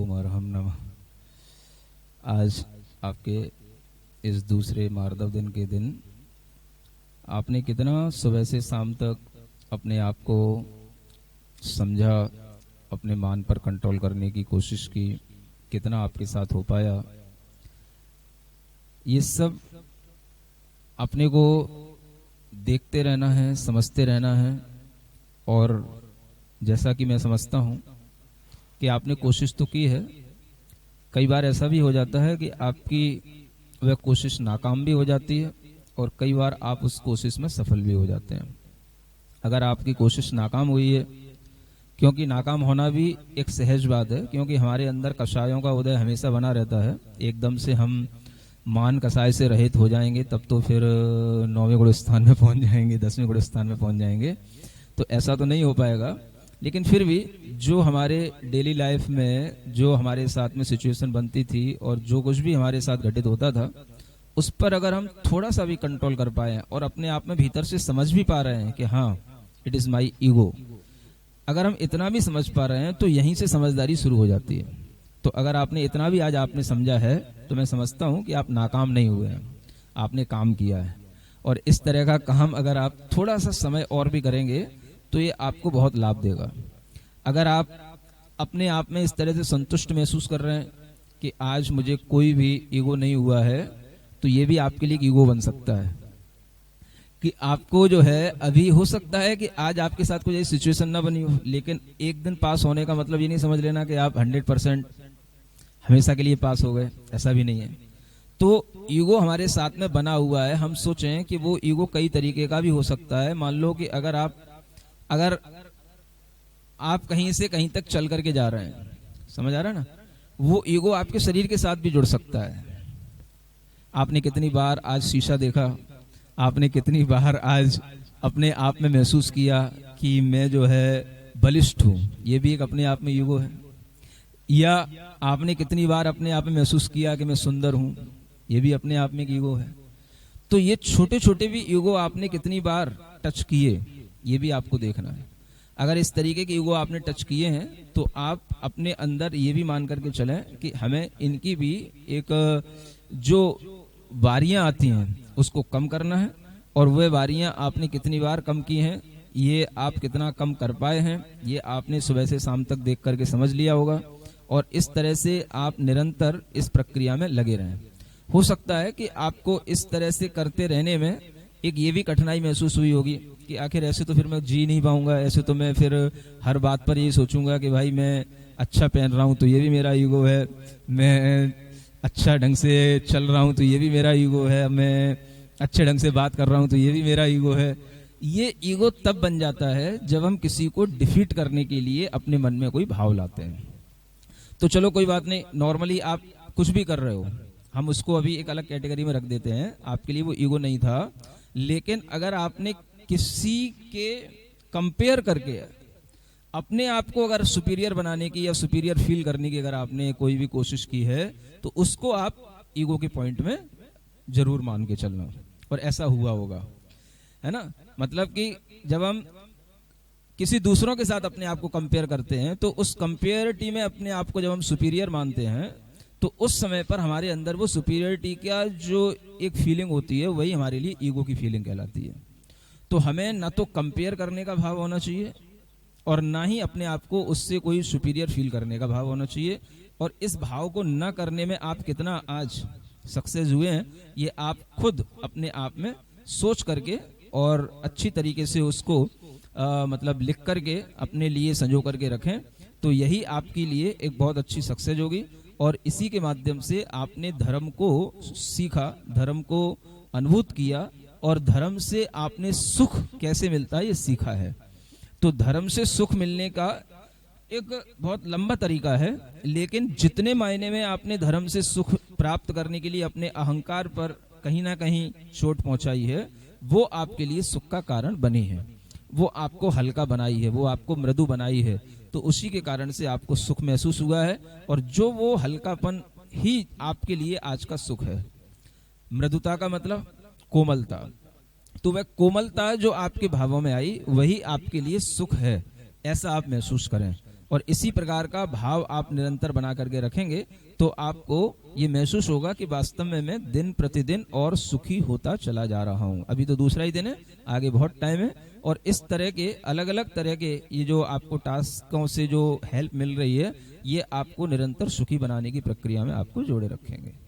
ओम अर्हम नमः। आज आपके इस दूसरे मार्दव दिन के दिन आपने कितना सुबह से शाम तक अपने आप को समझा, अपने मान पर कंट्रोल करने की कोशिश की, कितना आपके साथ हो पाया, ये सब अपने को देखते रहना है, समझते रहना है। और जैसा कि मैं समझता हूँ कि आपने कोशिश तो की है, कई बार ऐसा भी हो जाता है कि आपकी वह कोशिश नाकाम भी हो जाती है और कई बार आप उस कोशिश में सफल भी हो जाते हैं। अगर आपकी कोशिश नाकाम हुई है, क्योंकि नाकाम होना भी एक सहज बात है, क्योंकि हमारे अंदर कषायों का उदय हमेशा बना रहता है। एकदम से हम मान कषाय से रहित हो जाएंगे तब तो फिर 9वें गुण स्थान में पहुंच जाएंगे, 10वें गुण स्थान में पहुंच जाएंगे, तो ऐसा तो नहीं हो पाएगा। लेकिन फिर भी जो हमारे डेली लाइफ में जो हमारे साथ में सिचुएशन बनती थी और जो कुछ भी हमारे साथ घटित होता था, उस पर अगर हम थोड़ा सा भी कंट्रोल कर पाए और अपने आप में भीतर से समझ भी पा रहे हैं कि हाँ, इट इज माई ईगो, अगर हम इतना भी समझ पा रहे हैं तो यहीं से समझदारी शुरू हो जाती है। तो अगर आपने इतना भी आज आपने समझा है तो मैं समझता हूं कि आप नाकाम नहीं हुए हैं, आपने काम किया है। और इस तरह का काम अगर आप थोड़ा सा समय और भी करेंगे तो ये आपको बहुत लाभ देगा। अगर आप अपने आप में इस तरह से संतुष्ट महसूस कर रहे हैं कि आज मुझे कोई भी ईगो नहीं हुआ है, तो ये भी आपके लिए ईगो बन सकता है कि आपको जो है, अभी हो सकता है कि आज आपके साथ कोई ऐसी सिचुएशन ना बनी हो, लेकिन एक दिन पास होने का मतलब ये नहीं समझ लेना कि आप 100% हमेशा के लिए पास हो गए, ऐसा भी नहीं है। तो ईगो हमारे साथ में बना हुआ है। हम सोचें कि वो ईगो कई तरीके का भी हो सकता है। मान लो कि अगर आप कहीं से कहीं तक चल करके जा रहे हैं, समझ आ रहा है ना, वो ईगो आपके शरीर के साथ भी जुड़ सकता है। आपने कितनी बार आज शीशा देखा, आपने कितनी बार आज अपने आप में महसूस किया कि मैं जो है बलिष्ठ हूं, ये भी एक अपने आप में ईगो है। या आपने कितनी बार अपने आप में महसूस किया कि मैं सुंदर हूं, ये भी अपने आप में एक ईगो है। तो ये छोटे छोटे भी ईगो आपने कितनी बार टच किए, ये भी आपको देखना है। अगर इस तरीके के ईगो आपने टच किए हैं तो आप अपने अंदर ये भी मान करके चलें कि हमें इनकी भी एक जो वारियां आती हैं उसको कम करना है। और वह वारियां आपने कितनी बार कम की हैं, ये आप कितना कम कर पाए हैं, ये आपने सुबह से शाम तक देख करके समझ लिया होगा। और इस तरह से आप निरंतर इस प्रक्रिया में लगे रहें। हो सकता है कि आपको इस तरह से करते रहने में एक ये भी कठिनाई महसूस हुई होगी कि आखिर ऐसे तो फिर मैं जी नहीं पाऊंगा, ऐसे तो मैं फिर हर बात पर ये सोचूंगा कि भाई मैं अच्छा पहन रहा हूं तो ये भी मेरा ईगो है, मैं अच्छा ढंग से चल रहा हूं तो ये भी मेरा ईगो है, मैं अच्छे ढंग से बात कर रहा हूं तो ये भी मेरा ईगो है। ये ईगो तब बन जाता है जब हम किसी को डिफीट करने के लिए अपने मन में कोई भाव लाते हैं। तो चलो कोई बात नहीं, नॉर्मली आप कुछ भी कर रहे हो, हम उसको अभी एक अलग कैटेगरी में रख देते हैं, आपके लिए वो ईगो नहीं था। लेकिन अगर आपने किसी के कंपेयर करके अपने आप को अगर सुपीरियर बनाने की या सुपीरियर फील करने की अगर आपने कोई भी कोशिश की है, तो उसको आप ईगो के पॉइंट में जरूर मान के चलना। और ऐसा हुआ होगा, है ना। मतलब कि जब हम किसी दूसरों के साथ अपने आप को कंपेयर करते हैं तो उस कंपेयरिटी में अपने आप को जब हम सुपीरियर मानते हैं तो उस समय पर हमारे अंदर वो सुपीरियरिटी का जो एक फीलिंग होती है वही हमारे लिए ईगो की फीलिंग कहलाती है। तो हमें ना तो कंपेयर करने का भाव होना चाहिए और ना ही अपने आप को उससे कोई सुपीरियर फील करने का भाव होना चाहिए। और इस भाव को न करने में आप कितना आज सक्सेस हुए हैं, ये आप खुद अपने आप में सोच करके और अच्छी तरीके से उसको मतलब लिख करके अपने लिए संजो करके रखें, तो यही आपके लिए एक बहुत अच्छी सक्सेस होगी। और इसी के माध्यम से आपने धर्म को सीखा, धर्म को अनुभूत किया और धर्म से आपने सुख कैसे मिलता है ये सीखा है। तो धर्म से सुख मिलने का एक बहुत लंबा तरीका है, लेकिन जितने मायने में आपने धर्म से सुख प्राप्त करने के लिए अपने अहंकार पर कहीं ना कहीं चोट पहुंचाई है, वो आपके लिए सुख का कारण बनी है, वो आपको हल्का बनाई है, वो आपको मृदु बनाई है। तो उसी के कारण से आपको सुख महसूस हुआ है और जो वो हल्कापन ही आपके लिए आज का सुख है। मृदुता का मतलब कोमलता, तो वह कोमलता जो आपके भावों में आई वही आपके लिए सुख है, ऐसा आप महसूस करें। और इसी प्रकार का भाव आप निरंतर बना करके रखेंगे तो आपको ये महसूस होगा कि वास्तव में मैं दिन प्रतिदिन और सुखी होता चला जा रहा हूं। अभी तो दूसरा ही दिन है, आगे बहुत टाइम है। और इस तरह के अलग अलग तरह के ये जो आपको टास्कों से जो हेल्प मिल रही है, ये आपको निरंतर सुखी बनाने की प्रक्रिया में आपको जोड़े रखेंगे।